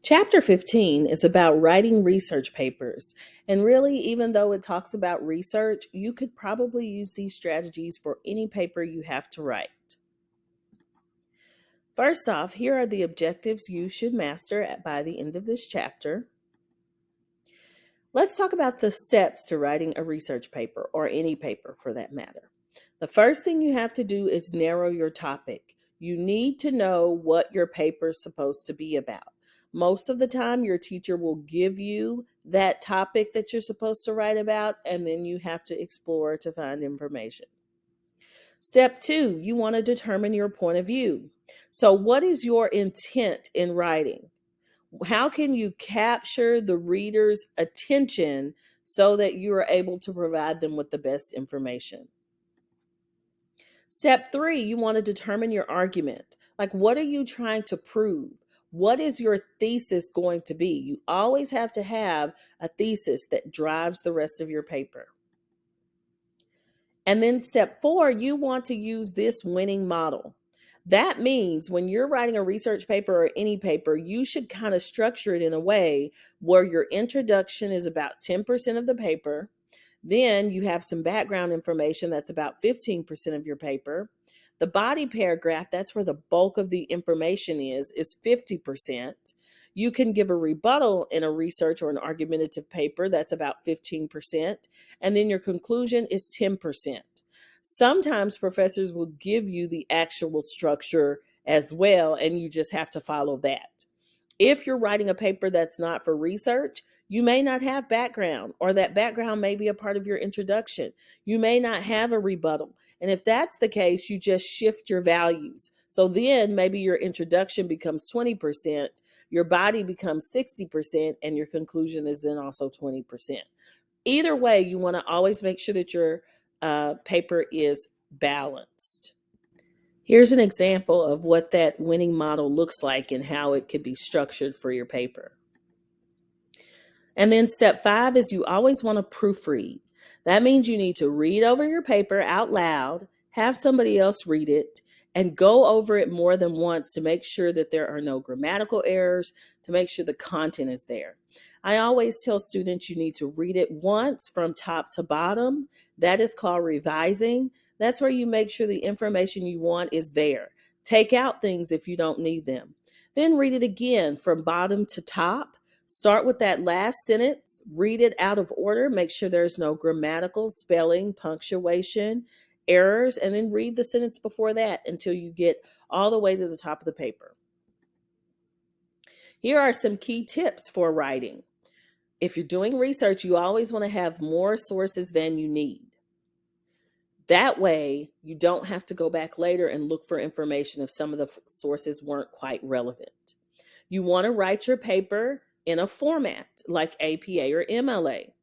Chapter 15 is about writing research papers. And really, even though it talks about research, you could probably use these strategies for any paper you have to write. First off, here are the objectives you should master by the end of this chapter. Let's talk about the steps to writing a research paper, or any paper for that matter. The first thing you have to do is narrow your topic. You need to know what your paper is supposed to be about. Most of the time, your teacher will give you that topic that you're supposed to write about, and then you have to explore to find information. Step 2, you want to determine your point of view. So, what is your intent in writing? How can you capture the reader's attention so that you are able to provide them with the best information? Step 3, you want to determine your argument. Like, what are you trying to prove? What is your thesis going to be? You always have to have a thesis that drives the rest of your paper. And then step 4, you want to use this winning model. That means when you're writing a research paper or any paper, you should kind of structure it in a way where your introduction is about 10% of the paper. Then you have some background information that's about 15% of your paper. The body paragraph, that's where the bulk of the information is 50%. You can give a rebuttal in a research or an argumentative paper, that's about 15%. And then your conclusion is 10%. Sometimes professors will give you the actual structure as well, and you just have to follow that. If you're writing a paper that's not for research, you may not have background, or that background may be a part of your introduction. You may not have a rebuttal. And if that's the case, you just shift your values. So then maybe your introduction becomes 20%, your body becomes 60%, and your conclusion is then also 20%. Either way, you want to always make sure that your paper is balanced. Here's an example of what that winning model looks like and how it could be structured for your paper. And then step 5 is you always want to proofread. That means you need to read over your paper out loud, have somebody else read it, and go over it more than once to make sure that there are no grammatical errors, to make sure the content is there. I always tell students you need to read it once from top to bottom. That is called revising. That's where you make sure the information you want is there. Take out things if you don't need them. Then read it again from bottom to top. Start with that last sentence, read it out of order, make sure there's no grammatical, spelling, punctuation, errors, and then read the sentence before that until you get all the way to the top of the paper. Here are some key tips for writing. If you're doing research, you always want to have more sources than you need. That way, you don't have to go back later and look for information if some of the sources weren't quite relevant. You want to write your paper in a format like APA or MLA.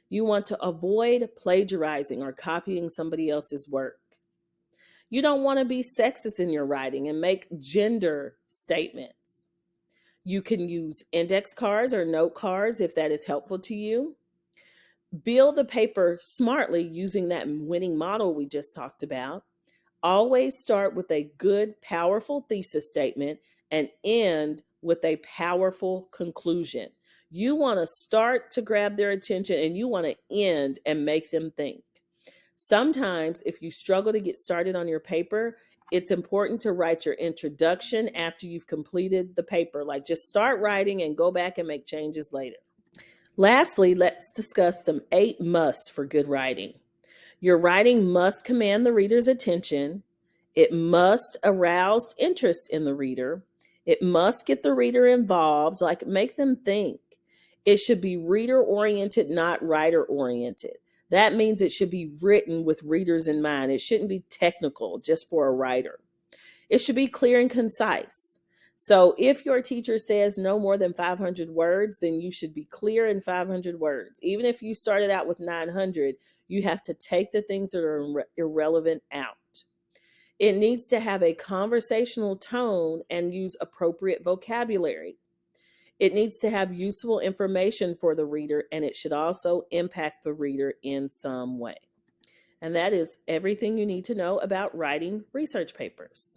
You want to avoid plagiarizing or copying somebody else's work. You don't want to be sexist in your writing and make gender statements. You can use index cards or note cards if that is helpful to you. Build the paper smartly using that winning model we just talked about. Always start with a good, powerful thesis statement and end with a powerful conclusion. You want to start to grab their attention and you want to end and make them think. Sometimes if you struggle to get started on your paper, it's important to write your introduction after you've completed the paper. Like, just start writing and go back and make changes later. Lastly, let's discuss some 8 musts for good writing. Your writing must command the reader's attention. It must arouse interest in the reader. It must get the reader involved, like make them think. It should be reader-oriented, not writer-oriented. That means it should be written with readers in mind. It shouldn't be technical just for a writer. It should be clear and concise. So if your teacher says no more than 500 words, then you should be clear in 500 words. Even if you started out with 900, you have to take the things that are irrelevant out. It needs to have a conversational tone and use appropriate vocabulary. It needs to have useful information for the reader, and it should also impact the reader in some way. And that is everything you need to know about writing research papers.